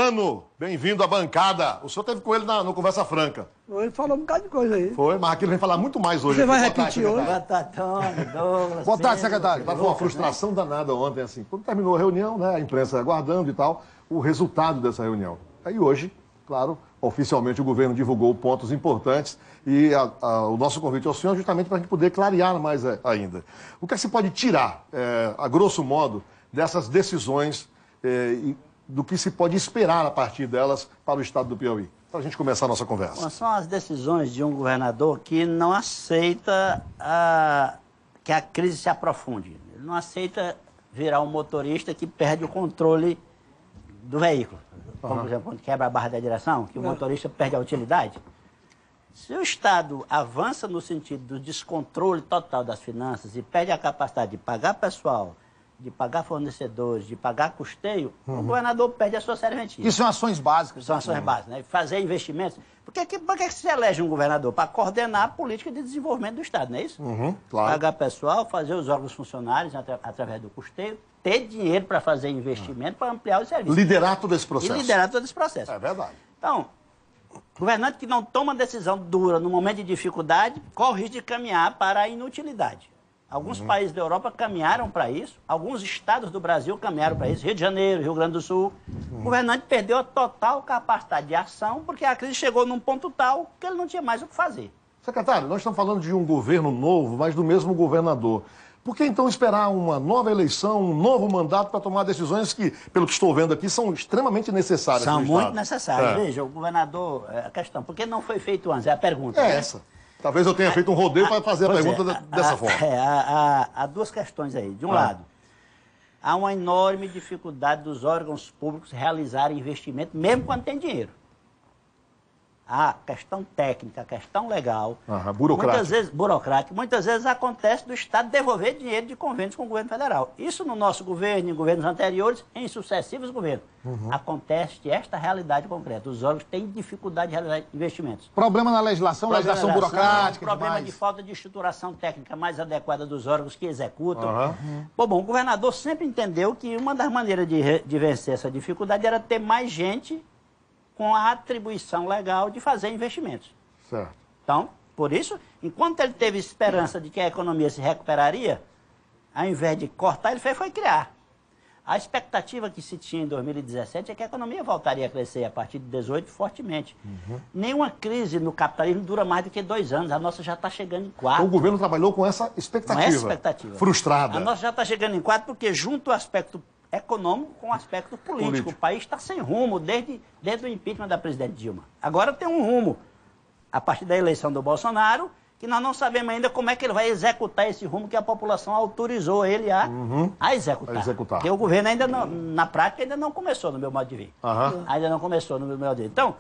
Adriano, bem-vindo à bancada. O senhor esteve com ele no Conversa Franca. Ele falou um bocado de coisa aí. Foi, mas aqui ele vem falar muito mais hoje. Você vai Boa repetir tarde, hoje? Boa tarde, Tony, Douglas. Boa tarde, Pedro, secretário. Tava uma frustração danada ontem, assim. Quando terminou a reunião, né, a imprensa aguardando e tal, o resultado dessa reunião. Aí hoje, claro, oficialmente o governo divulgou pontos importantes e o nosso convite ao senhor é justamente para a gente poder clarear mais ainda. O que é que se pode tirar, a grosso modo, dessas decisões e do que se pode esperar a partir delas para o estado do Piauí? Para a gente começar a nossa conversa. Bom, são as decisões de um governador que não aceita que a crise se aprofunde. Ele não aceita virar um motorista que perde o controle do veículo. Como, por exemplo, quando quebra a barra da direção, que o motorista perde a utilidade. Se o Estado avança no sentido do descontrole total das finanças e perde a capacidade de pagar pessoal, de pagar fornecedores, de pagar custeio, o governador perde a sua serventia. Isso são ações básicas. São ações básicas, né? Fazer investimentos. Por que se elege um governador? Para coordenar a política de desenvolvimento do Estado, não é isso? Claro. Pagar pessoal, fazer os órgãos funcionários através do custeio, ter dinheiro para fazer investimento, para ampliar os serviços. Liderar todo esse processo. E liderar todo esse processo. É verdade. Então, governante que não toma decisão dura no momento de dificuldade, corre o risco de caminhar para a inutilidade. Alguns países da Europa caminharam para isso, alguns estados do Brasil caminharam para isso, Rio de Janeiro, Rio Grande do Sul. O governante perdeu a total capacidade de ação porque a crise chegou num ponto tal que ele não tinha mais o que fazer. Secretário, nós estamos falando de um governo novo, mas do mesmo governador. Por que então esperar uma nova eleição, um novo mandato para tomar decisões que, pelo que estou vendo aqui, são extremamente necessárias? São no muito Estado? Veja, o governador, a questão, por que não foi feito antes? É a pergunta. É né? essa. Talvez eu tenha feito um rodeio para fazer a pergunta dessa forma. Há duas questões aí. De um lado, há uma enorme dificuldade dos órgãos públicos realizarem investimento, mesmo quando tem dinheiro. A questão técnica, a questão legal, muitas vezes acontece do Estado devolver dinheiro de convênios com o governo federal. Isso no nosso governo, em governos anteriores, em sucessivos governos. Acontece esta realidade concreta. Os órgãos têm dificuldade de realizar investimentos. Problema na legislação burocrática. Problema de falta de estruturação técnica mais adequada dos órgãos que executam. Bom, o governador sempre entendeu que uma das maneiras de vencer essa dificuldade era ter mais gente com a atribuição legal de fazer investimentos. Certo. Então, por isso, enquanto ele teve esperança de que a economia se recuperaria, ao invés de cortar, ele foi criar. A expectativa que se tinha em 2017 é que a economia voltaria a crescer a partir de 2018 fortemente. Nenhuma crise no capitalismo dura mais do que 2 anos. A nossa já está chegando em 4. Então, o governo trabalhou com essa expectativa. Com essa expectativa. Frustrada. A nossa já está chegando em 4 porque junto o aspecto econômico com o aspecto político. O país está sem rumo desde o impeachment da presidente Dilma. Agora tem um rumo, a partir da eleição do Bolsonaro, que nós não sabemos ainda como é que ele vai executar esse rumo que a população autorizou ele a executar. Porque o governo ainda não, na prática ainda não começou, no meu modo de ver. Ainda não começou, no meu modo de ver. Então,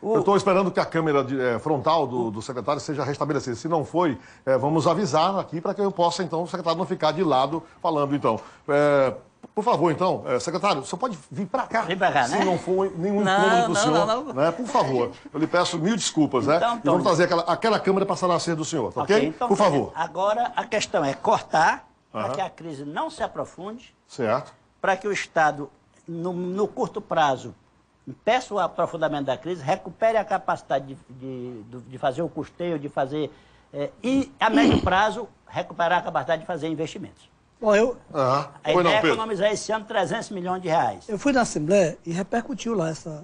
eu estou esperando que a câmera frontal do secretário seja restabelecida. Se não foi, vamos avisar aqui para que eu possa, então, o secretário não ficar de lado falando, então. Por favor, então, secretário, o senhor pode vir para cá? Vem para cá, se né? não for nenhum incômodo para o senhor. Não. Né? Por favor, eu lhe peço 1000 desculpas, né? Então, e vamos trazer aquela câmera passará a ser do senhor, tá ok? Então, por favor. Agora, a questão é cortar para que a crise não se aprofunde. Certo. Para que o Estado, no curto prazo, impeça o aprofundamento da crise, recupere a capacidade de fazer o custeio, de fazer... e, a médio prazo, recuperar a capacidade de fazer investimentos. Bom, a ideia é economizar esse ano 300 milhões de reais. Eu fui na Assembleia e repercutiu lá essa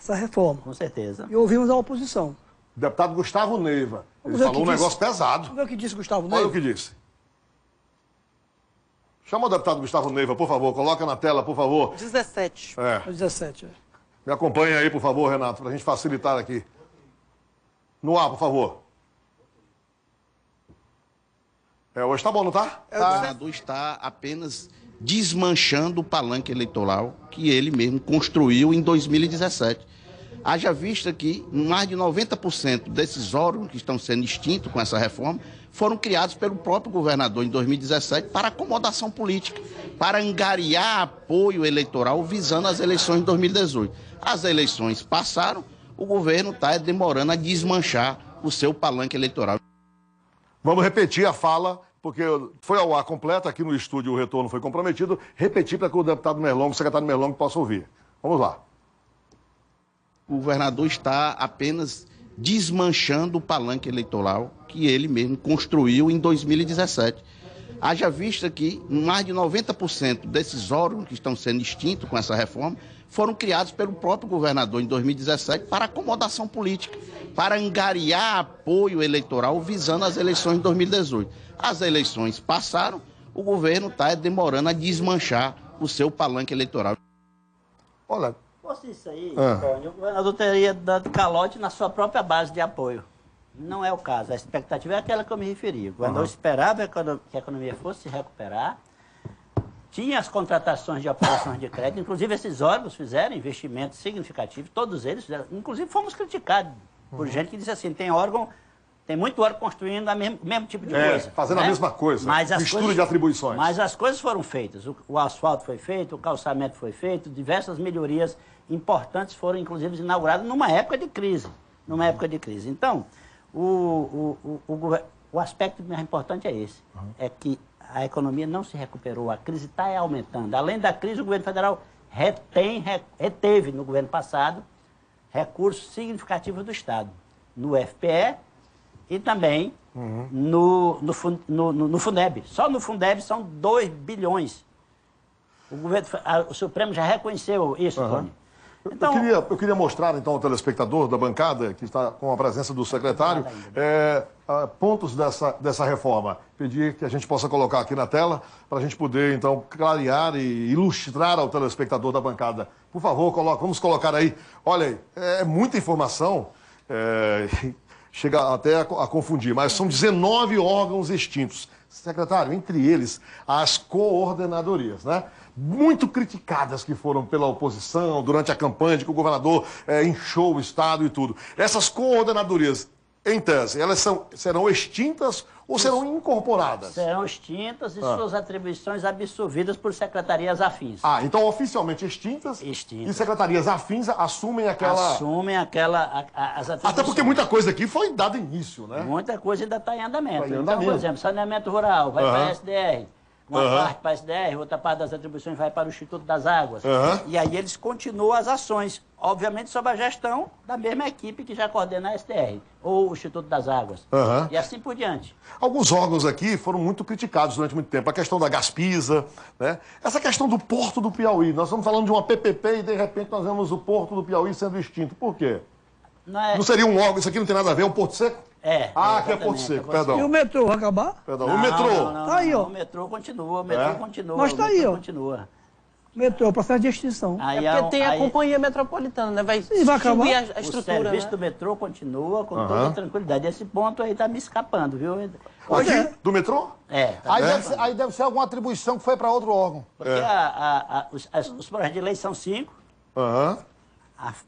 reforma. Com certeza. E ouvimos a oposição. O deputado Gustavo Neiva. Ele falou um negócio pesado. Vamos ver o que disse Gustavo Neiva? Olha o que disse. Chama o deputado Gustavo Neiva, por favor. Coloca na tela, por favor. 17. 17, Me acompanha aí, por favor, Renato, para a gente facilitar aqui. No ar, por favor. Hoje está bom, não está? O governador está apenas desmanchando o palanque eleitoral que ele mesmo construiu em 2017. Haja vista que mais de 90% desses órgãos que estão sendo extintos com essa reforma foram criados pelo próprio governador em 2017 para acomodação política, para angariar apoio eleitoral visando as eleições de 2018. As eleições passaram, o governo está demorando a desmanchar o seu palanque eleitoral. Vamos repetir a fala, porque foi ao ar completo, aqui no estúdio o retorno foi comprometido. Repetir para que o deputado Merlongo, o secretário Merlongo, possa ouvir. Vamos lá. O governador está apenas desmanchando o palanque eleitoral que ele mesmo construiu em 2017. Haja vista que mais de 90% desses órgãos que estão sendo extintos com essa reforma foram criados pelo próprio governador em 2017 para acomodação política, para angariar apoio eleitoral visando as eleições de 2018. As eleições passaram, o governo está demorando a desmanchar o seu palanque eleitoral. Olha... Se fosse isso aí, Tony, o governador teria dado calote na sua própria base de apoio. Não é o caso. A expectativa é aquela que eu me referi. O governador esperava que a economia fosse se recuperar, tinha as contratações de operações de crédito, inclusive esses órgãos fizeram investimentos significativos, todos eles fizeram. Inclusive fomos criticados por gente que disse assim, tem muito órgão construindo o mesmo tipo de coisa. Fazendo a mesma coisa, mistura de atribuições. Mas as coisas foram feitas. O asfalto foi feito, o calçamento foi feito, diversas melhorias importantes foram, inclusive, inauguradas numa época de crise. Então, o aspecto mais importante é esse, é que a economia não se recuperou, a crise está aumentando. Além da crise, o governo federal reteve no governo passado recursos significativos do Estado, no FPE e também no Fundeb. Só no Fundeb são 2 bilhões. O Supremo já reconheceu isso, Tony. Então, eu queria mostrar, então, ao telespectador da bancada, que está com a presença do secretário, pontos dessa reforma. Pedir que a gente possa colocar aqui na tela, para a gente poder, então, clarear e ilustrar ao telespectador da bancada. Por favor, vamos colocar aí. Olha aí, é muita informação, chega até a confundir, mas são 19 órgãos extintos. Secretário, entre eles, as coordenadorias, né? Muito criticadas que foram pela oposição durante a campanha de que o governador inchou o Estado e tudo. Essas coordenadorias, em tese, elas serão extintas ou serão incorporadas? Serão extintas e suas atribuições absorvidas por secretarias afins. Então oficialmente extintas. E secretarias afins assumem aquela... as atribuições. Até porque muita coisa aqui foi dada início, né? Muita coisa ainda está em andamento. Então, por exemplo, saneamento rural vai para a SDR. Uma parte para a SDR, outra parte das atribuições vai para o Instituto das Águas. E aí eles continuam as ações, obviamente sob a gestão da mesma equipe que já coordena a SDR, ou o Instituto das Águas. E assim por diante. Alguns órgãos aqui foram muito criticados durante muito tempo. A questão da Gaspisa, né? Essa questão do Porto do Piauí. Nós estamos falando de uma PPP e, de repente, nós vemos o Porto do Piauí sendo extinto. Por quê? Não seria um órgão, isso aqui não tem nada a ver, é um Porto Seco? Aqui é Porto Seco, perdão. E o metrô vai acabar? Perdão, o metrô. Tá aí, ó. O metrô continua, Mas tá aí, ó. Continua. Metrô, processo de extinção. Porque tem a companhia metropolitana, né? Vai acabar a estrutura, o serviço do metrô continua com toda tranquilidade. Esse ponto aí tá me escapando, viu? Aqui? Do metrô? Aí deve ser alguma atribuição que foi para outro órgão. Porque os projetos de lei são 5.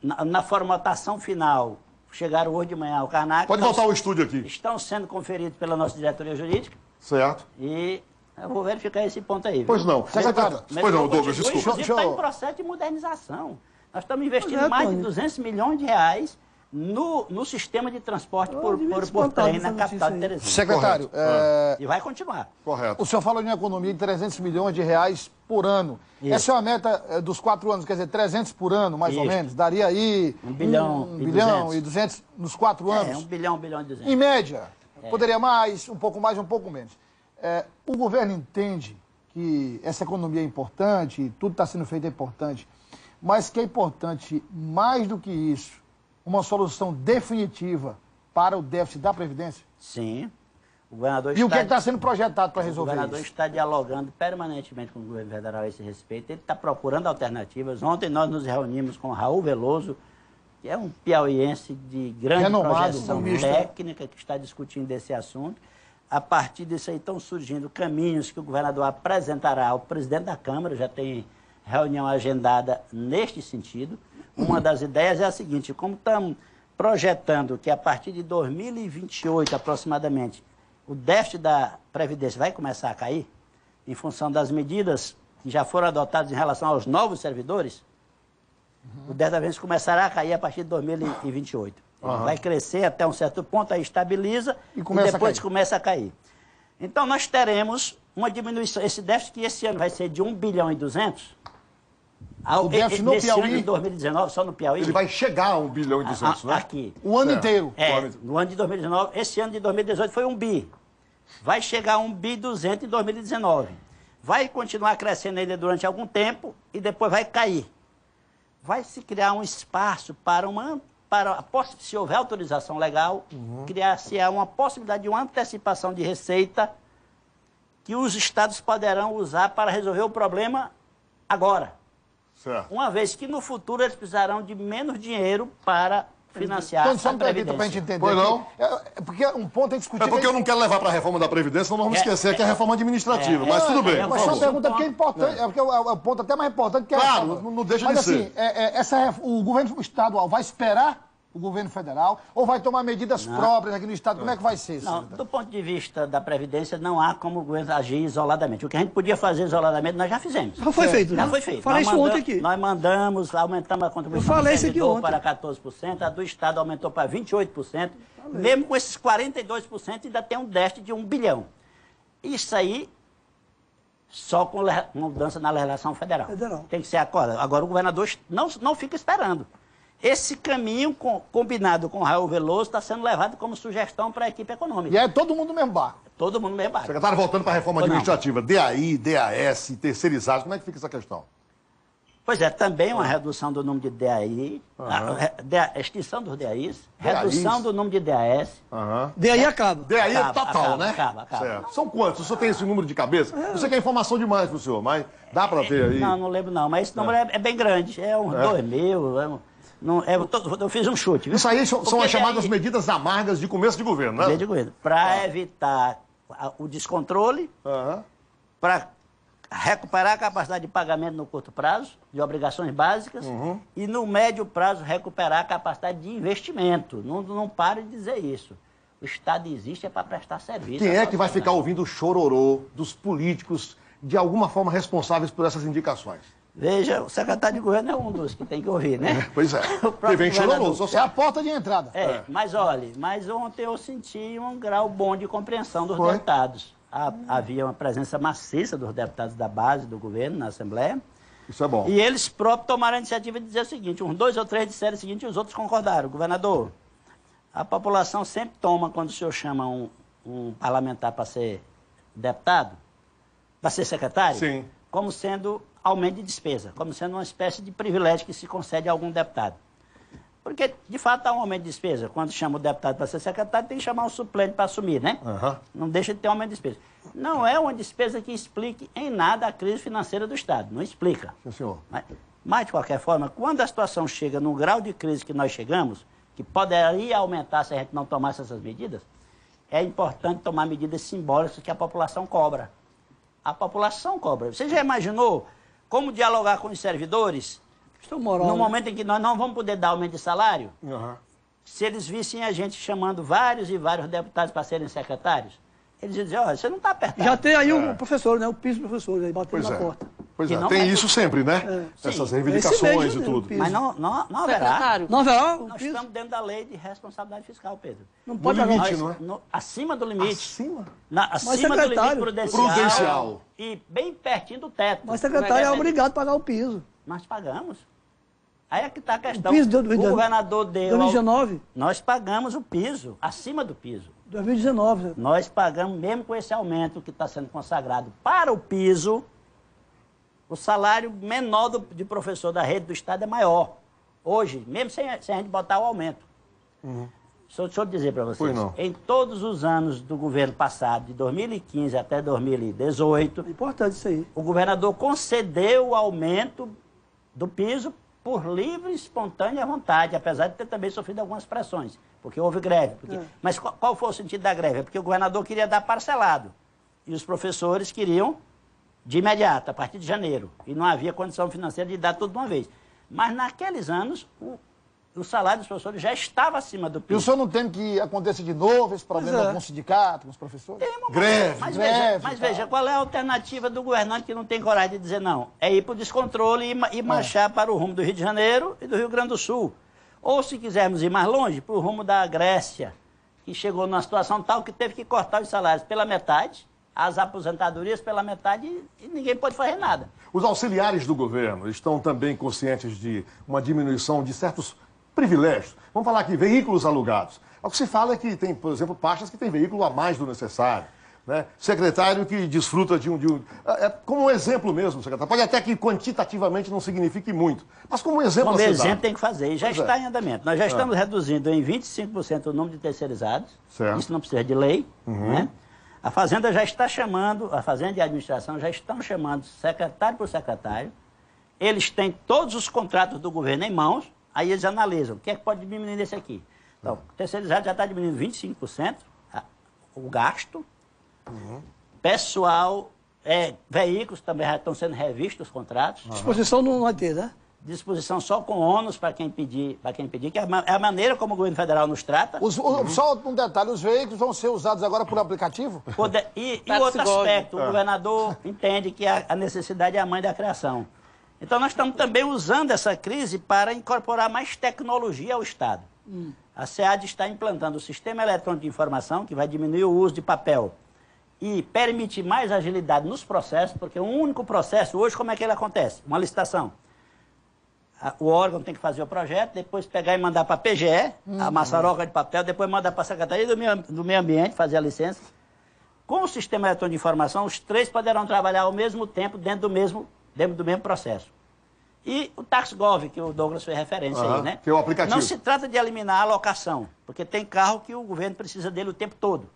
Na formatação final, chegaram hoje de manhã ao Karnak. Pode voltar ao estúdio aqui. Estão sendo conferidos pela nossa diretoria jurídica. Certo. E eu vou verificar esse ponto aí. Viu? Pois não. Pois não, Douglas, desculpa. Inclusive está em processo de modernização. Nós estamos investindo mais de 200 milhões de reais no sistema de transporte por trem na capital de Teresina. Secretário, e vai continuar. Correto. O senhor falou em economia de 300 milhões de reais por ano. Isso. Essa é uma meta dos 4 anos, quer dizer, 300 por ano, mais ou menos. Daria aí 1 bilhão, 1 bilhão e 200 nos 4 anos. 1 bilhão e 200. Em média, poderia mais, um pouco menos. O governo entende que essa economia é importante, tudo está sendo feito é importante, mas que é importante, mais do que isso, uma solução definitiva para o déficit da Previdência? Sim. O governador e o que está sendo projetado para resolver isso? O governador está dialogando permanentemente com o governo federal a esse respeito. Ele está procurando alternativas. Ontem nós nos reunimos com o Raul Veloso, que é um piauiense de grande projeção técnica, que está discutindo esse assunto. A partir disso aí estão surgindo caminhos que o governador apresentará ao presidente da Câmara, já tem reunião agendada neste sentido. Uma das ideias é a seguinte: como estamos projetando que a partir de 2028 aproximadamente o déficit da Previdência vai começar a cair, em função das medidas que já foram adotadas em relação aos novos servidores, o déficit da Previdência começará a cair a partir de 2028. Vai crescer até um certo ponto, aí estabiliza e depois começa a cair. Então nós teremos uma diminuição, esse déficit que esse ano vai ser de 1 bilhão e 200, O déficit no nesse ano Piauí... de 2019, só no Piauí... Ele vai chegar a 1 bilhão e 200, né? Aqui. O ano inteiro. No ano de 2019, esse ano de 2018 foi 1 bi. Vai chegar a 1 bi 200 em 2019. Vai continuar crescendo ainda durante algum tempo e depois vai cair. Vai se criar um espaço se houver autorização legal, criar-se uma possibilidade de uma antecipação de receita que os estados poderão usar para resolver o problema agora. Certo. Uma vez que no futuro eles precisarão de menos dinheiro para financiar Então, só a me permita Previdência. para a gente entender. Pois não? Porque um ponto é discutir... É porque eu não quero levar para a reforma da Previdência, senão nós vamos esquecer que é a reforma administrativa. Mas tudo bem, por Mas só uma favor. pergunta porque é importante, porque é o ponto até mais importante que é a Claro, reforma. não deixa Mas, de ser. assim, o governo estadual vai esperar o governo federal ou vai tomar medidas próprias aqui no estado? Como é que vai ser isso? Não, do ponto de vista da Previdência, não há como o governo agir isoladamente. O que a gente podia fazer isoladamente, nós já fizemos. Já foi feito, né? Já foi feito. Falei isso ontem aqui. Nós mandamos, aumentamos a contribuição Eu falei do isso aqui servidor ontem. para 14%, a do Estado aumentou para 28%. Mesmo com esses 42%, ainda tem um déficit de 1 bilhão. Isso aí, só com mudança na legislação federal. Tem que ser agora. Agora o governador não fica esperando. Esse caminho combinado com o Raul Veloso está sendo levado como sugestão para a equipe econômica. E é todo mundo no mesmo barco. Todo mundo no mesmo barco. Secretário, voltando para a reforma administrativa, DAI, DAS, terceirizados, como é que fica essa questão? Pois é, também uma redução do número de DAI, a extinção dos DAIs, redução do número de DAS. DAI acaba. DAI é total, né? Acaba. Certo. São quantos? O senhor tem esse número de cabeça? Eu sei que é informação demais para o senhor, mas dá para ter aí? Não lembro não, mas esse número é bem grande, é uns 2 mil, eu fiz um chute. Viu? Isso aí são Porque as chamadas medidas amargas de começo de governo, né? Para evitar o descontrole, para recuperar a capacidade de pagamento no curto prazo, de obrigações básicas, e no médio prazo recuperar a capacidade de investimento. Não pare de dizer isso. O Estado existe para prestar serviço. Quem é que vai ficar ouvindo o chororô dos políticos de alguma forma responsáveis por essas indicações? Veja, o secretário de governo é um dos que tem que ouvir, né? Pois é. Porque vem chororô. É a porta de entrada. Mas olha, ontem eu senti um grau bom de compreensão dos deputados. Havia uma presença maciça dos deputados da base do governo na Assembleia. Isso é bom. E eles próprios tomaram a iniciativa de dizer o seguinte, uns 2 ou 3 disseram o seguinte e os outros concordaram. Governador, a população sempre toma, quando o senhor chama um parlamentar para ser deputado, para ser secretário, Sim. como sendo aumento de despesa, como sendo uma espécie de privilégio que se concede a algum deputado. Porque, de fato, há um aumento de despesa. Quando chama o deputado para ser secretário, tem que chamar o suplente para assumir, né? Não deixa de ter um aumento de despesa. Não é uma despesa que explique em nada a crise financeira do Estado. Não explica. Sim, senhor. Mas, de qualquer forma, quando a situação chega num grau de crise que nós chegamos, que poderia aumentar se a gente não tomasse essas medidas, é importante tomar medidas simbólicas que a população cobra. A população cobra. Você já imaginou como dialogar com os servidores no momento em que nós não vamos poder dar aumento de salário? Se eles vissem a gente chamando vários e vários deputados para serem secretários, eles iam dizer, olha, você não está apertado. Já tem aí o professor, né? O piso do professor, aí batendo na porta. Pois é, tem isso sempre, né? Essas reivindicações e tudo. Mas não haverá. Secretário. Não haverá? Nós estamos dentro da lei de responsabilidade fiscal, Pedro. Não pode No haver. limite, não é? Acima do limite. Acima? Acima do limite Prudencial. E bem pertinho do teto. Mas o secretário é obrigado a pagar o piso. Nós pagamos. Aí é que está a questão. O piso do o governador deu... 2019? Nós pagamos o piso, acima do piso. 2019. Nós pagamos, mesmo com esse aumento que está sendo consagrado para o piso, o salário menor de professor da rede do Estado é maior. Hoje, mesmo sem a gente botar o aumento. Deixa eu dizer para vocês. Em todos os anos do governo passado, de 2015 até 2018... É importante isso aí. O governador concedeu o aumento do piso por livre e espontânea vontade, apesar de ter também sofrido algumas pressões, porque houve greve. Mas qual foi o sentido da greve? É porque o governador queria dar parcelado e os professores queriam de imediato, a partir de janeiro, e não havia condição financeira de dar tudo de uma vez. Mas naqueles anos, o salário dos professores já estava acima do piso. E o senhor não tem que aconteça de novo esse problema com o sindicato, com os professores? Greve. Mas veja, qual é a alternativa do governante que não tem coragem de dizer não? É ir para o descontrole e marchar para o rumo do Rio de Janeiro e do Rio Grande do Sul. Ou, se quisermos ir mais longe, para o rumo da Grécia, que chegou numa situação tal que teve que cortar os salários pela metade, as aposentadorias pela metade e ninguém pode fazer nada. Os auxiliares do governo estão também conscientes de uma diminuição de certos privilégios. Vamos falar aqui, veículos alugados. O que se fala é que tem, por exemplo, pastas que têm veículo a mais do necessário. Né? Secretário que desfruta de um... como um exemplo mesmo, secretário. Pode até que quantitativamente não signifique muito, mas como um exemplo... Como exemplo tem que fazer, e já está em andamento. Nós já estamos reduzindo em 25% o número de terceirizados, certo. Isso não precisa de lei, né? A Fazenda já está chamando, a Fazenda e a Administração já estão chamando secretário por secretário, eles têm todos os contratos do governo em mãos, aí eles analisam o que é que pode diminuir nesse aqui. Então, o terceirizado já está diminuindo 25% o gasto. Pessoal, veículos também já estão sendo revistos os contratos. Disposição não vai ter, né? Disposição só com ônus para quem pedir, que é a maneira como o governo federal nos trata. Só um detalhe, os veículos vão ser usados agora por aplicativo? E outro aspecto, o governador entende que a necessidade é a mãe da criação. Então nós estamos também usando essa crise para incorporar mais tecnologia ao Estado. A SEAD está implantando o Sistema Eletrônico de Informação, que vai diminuir o uso de papel e permitir mais agilidade nos processos, porque o único processo hoje, como é que ele acontece? Uma licitação. O órgão tem que fazer o projeto, depois pegar e mandar para a PGE, a maçaroca de papel, depois mandar para a Secretaria do Meio Ambiente, fazer a licença. Com o Sistema Eletrônico de Informação, os três poderão trabalhar ao mesmo tempo dentro do mesmo processo. E o TaxGov, que o Douglas fez referência aí, né? Que é o aplicativo. Não se trata de eliminar a alocação, porque tem carro que o governo precisa dele o tempo todo.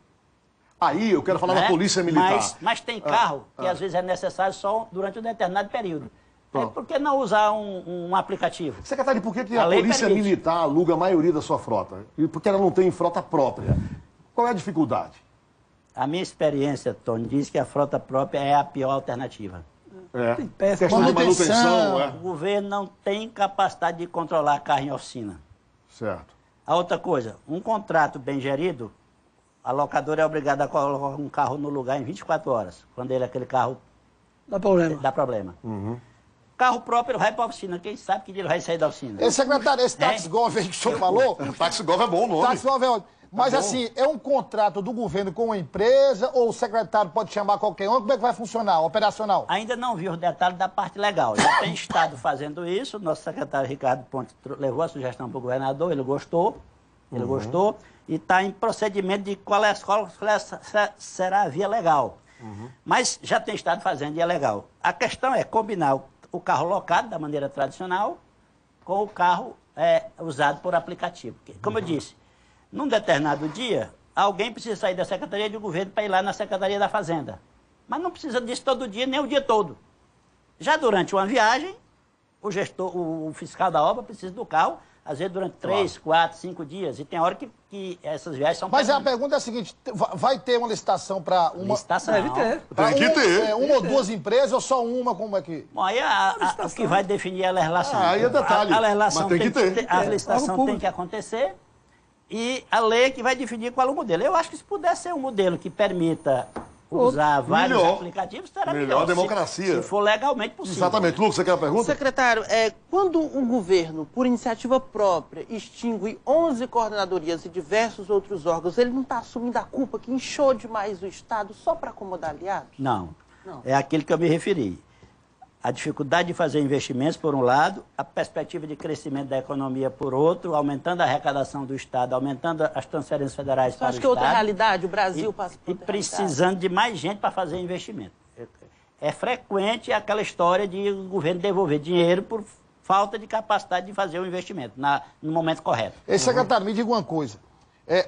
Aí eu quero falar da Polícia Militar. Mas tem carro que às vezes é necessário só durante um determinado período. Por que não usar um aplicativo? Secretário, por que a Polícia Militar aluga a maioria da sua frota? E por que ela não tem frota própria? Qual é a dificuldade? A minha experiência, Tony, diz que a frota própria é a pior alternativa. Questão de manutenção. O governo não tem capacidade de controlar carro em oficina. Certo. A outra coisa, um contrato bem gerido, a locadora é obrigada a colocar um carro no lugar em 24 horas, quando aquele carro dá problema. Carro próprio vai para a oficina, quem sabe que dia ele vai sair da oficina. Secretário, esse TaxGov aí que o senhor falou... TaxGov é bom nome. TaxGov é ótimo. Mas assim, é um contrato do governo com uma empresa ou o secretário pode chamar qualquer um? Como é que vai funcionar, operacional? Ainda não vi os detalhes da parte legal. Já tem estado fazendo isso, o nosso secretário Ricardo Pontes levou a sugestão para o governador, ele gostou, e está em procedimento de qual será a via legal. Mas já tem estado fazendo e é legal. A questão é combinar o carro locado da maneira tradicional com o carro usado por aplicativo. Como eu disse, num determinado dia, alguém precisa sair da Secretaria de Governo para ir lá na Secretaria da Fazenda. Mas não precisa disso todo dia, nem o dia todo. Já durante uma viagem, o fiscal da obra precisa do carro, às vezes durante 3, 4, 5 dias. E tem hora que essas viagens são... Mas a pergunta é a seguinte, vai ter uma licitação para uma... Licitação. Deve ter. Tem que ter. Uma ou duas empresas ou só uma, como é que... Bom, aí o que vai definir é a legislação. Aí é detalhe. A legislação mas tem que ter. A licitação tem que acontecer. E a lei que vai definir qual é o modelo. Eu acho que se puder ser um modelo que permita usar vários aplicativos, será melhor. Democracia. Se for legalmente possível. Exatamente. Lucas, você quer a pergunta? Secretário, quando um governo, por iniciativa própria, extingue 11 coordenadorias e diversos outros órgãos, ele não está assumindo a culpa que inchou demais o Estado só para acomodar aliados? Não. É aquilo que eu me referi. A dificuldade de fazer investimentos, por um lado, a perspectiva de crescimento da economia, por outro, aumentando a arrecadação do Estado, aumentando as transferências federais para o Estado. Acho que é outra realidade, o Brasil passa por outra precisando de mais gente para fazer investimento. É frequente aquela história de o governo devolver dinheiro por falta de capacidade de fazer o investimento no momento correto. Secretário, me diga uma coisa.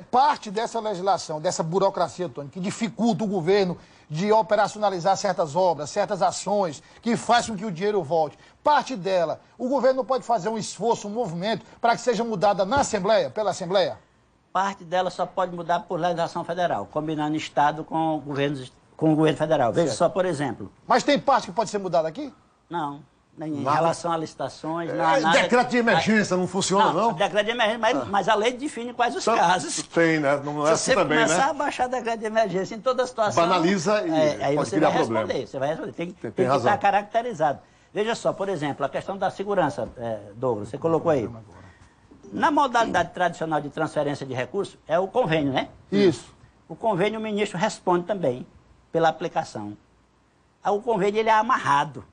Parte dessa legislação, dessa burocracia, Tony, que dificulta o governo de operacionalizar certas obras, certas ações, que faz com que o dinheiro volte, parte dela, o governo não pode fazer um esforço, um movimento, para que seja mudada na Assembleia, pela Assembleia? Parte dela só pode mudar por legislação federal, combinando Estado com o governo federal. Veja só, por exemplo... Mas tem parte que pode ser mudada aqui? Não. Em relação a licitações... Decreto de emergência não funciona, não? Decreto de emergência, mas a lei define quais os casos. Tem, né? Não é assim também, né? Se você começar a baixar decreto de emergência em toda a situação... Banaliza e aí pode você criar vai problema. responder. Você vai responder. Tem que razão. estar caracterizado. Veja só, por exemplo, a questão da segurança, Douglas, você colocou aí. Na modalidade tradicional de transferência de recursos, é o convênio, né? Isso. O convênio, o ministro responde também. pela aplicação. Aí o convênio ele é amarrado.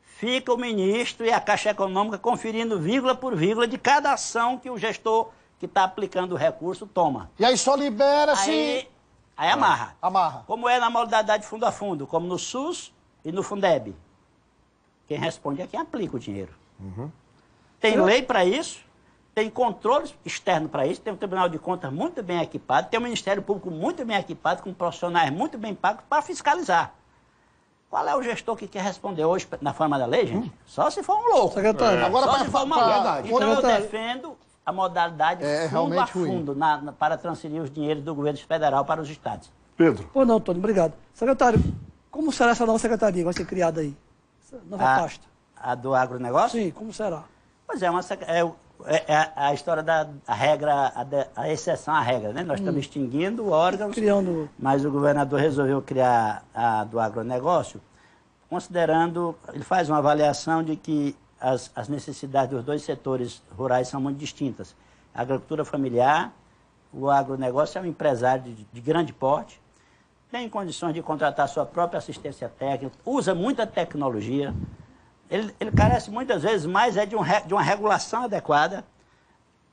Fica o ministro e a Caixa Econômica conferindo vírgula por vírgula de cada ação que o gestor que está aplicando o recurso toma. E aí só libera-se... Aí amarra. Amarra. Como é na modalidade fundo a fundo, como no SUS e no Fundeb. Quem responde é quem aplica o dinheiro. Tem lei para isso, tem controle externo para isso, tem um Tribunal de Contas muito bem equipado, tem um Ministério Público muito bem equipado, com profissionais muito bem pagos para fiscalizar. Qual é o gestor que quer responder hoje na forma da lei, gente? Só se for um louco. Secretário. Agora, Só se for uma verdade. Então eu Secretário. defendo a modalidade fundo a realmente ruim. fundo para transferir os dinheiros do governo federal para os estados. Pedro. Pô, não, Antônio, obrigado. Secretário, como será essa nova secretaria que vai ser criada aí? Essa nova pasta? A do agronegócio? Sim, como será? Pois é, a história da regra, a exceção à regra, né? Nós estamos extinguindo órgãos, Criando... mas o governador resolveu criar a do agronegócio, considerando, ele faz uma avaliação de que as necessidades dos dois setores rurais são muito distintas. A agricultura familiar, o agronegócio é um empresário de grande porte, tem condições de contratar sua própria assistência técnica, usa muita tecnologia. Ele carece muitas vezes mais de uma regulação adequada,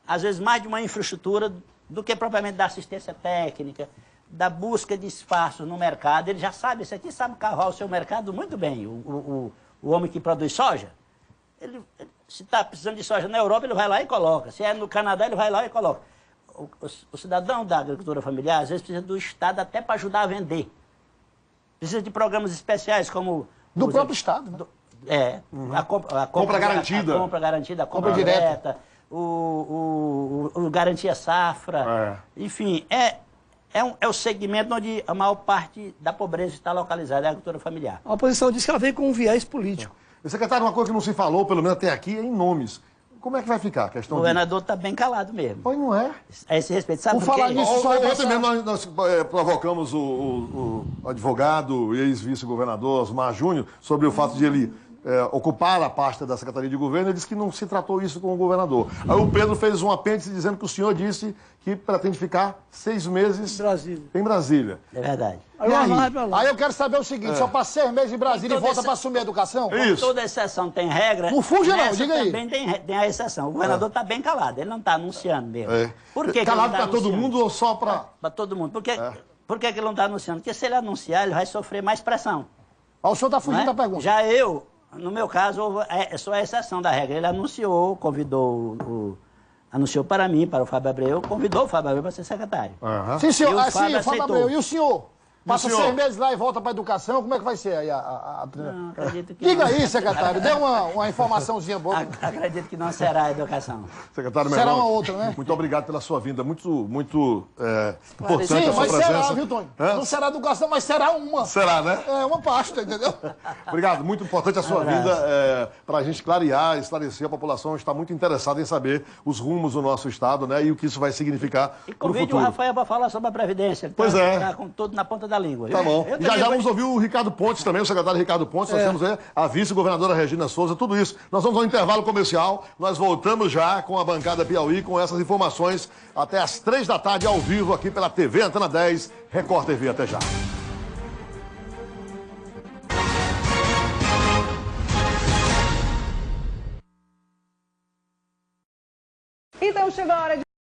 às vezes mais de uma infraestrutura do que propriamente da assistência técnica, da busca de espaços no mercado. Ele já sabe, esse aqui sabe cavar o seu mercado muito bem. O homem que produz soja, se está precisando de soja na Europa, ele vai lá e coloca. Se é no Canadá, ele vai lá e coloca. O cidadão da agricultura familiar, às vezes, precisa do Estado até para ajudar a vender. Precisa de programas especiais como... Do próprio Estado, né? A compra garantida. A compra garantida, a compra direta, o garantia safra. Enfim, é o segmento onde a maior parte da pobreza está localizada, é a agricultura familiar. A oposição disse que ela veio com um viés político. Secretário, uma coisa que não se falou, pelo menos até aqui, é em nomes. Como é que vai ficar a questão O governador está bem calado mesmo. Pois não é. A esse respeito. Sabe Por por quê? falar nisso, Ontem mesmo nós provocamos o advogado e ex-vice-governador Osmar Júnior sobre o fato de ele ocupar a pasta da Secretaria de Governo. Ele disse que não se tratou isso com o governador. Aí o Pedro fez um apêndice dizendo que o senhor disse que pretende ficar 6 meses em Brasília. É verdade. Aí eu quero saber o seguinte, só para 6 meses em Brasília e volta para assumir a educação? Isso. Toda exceção tem regra. Não fuja não, diga aí. Também tem a exceção. O governador está bem calado, ele não está anunciando mesmo. Por que calado para tá todo mundo ou só para... Para todo mundo. Por que ele não está anunciando? Porque se ele anunciar, ele vai sofrer mais pressão. O senhor está fugindo da pergunta. Já no meu caso, é só a exceção da regra. Ele anunciou, anunciou para mim, para o Fábio Abreu, convidou o Fábio Abreu para ser secretário. Sim, senhor. E o Fábio aceitou. Abreu. E o senhor? Passa 6 meses lá e volta para a educação, como é que vai ser aí Não, acredito que Diga não. aí, secretário, dê uma informaçãozinha boa. Acredito que não será a educação. Secretário Será Melão, uma outra, né? muito obrigado pela sua vinda, muito importante Sim, a sua mas presença. será, viu, Tony? Não será educação, mas será uma. Será, né? É uma pasta, entendeu? Obrigado, muito importante a sua vinda para a gente clarear, esclarecer. A população está muito interessada em saber os rumos do nosso Estado, né, e o que isso vai significar E para o convide o futuro. Rafael para falar sobre a Previdência. Ele Pois é. Está com tudo na ponta da língua. Tá bom. Eu E já também vamos ouvir o Ricardo Pontes também, o secretário Ricardo Pontes. Nós temos a vice-governadora Regina Souza, tudo isso. Nós vamos ao intervalo comercial. Nós voltamos já com a bancada Piauí, com essas informações até às 3 da tarde, ao vivo, aqui pela TV Antena 10, Record TV. Até já.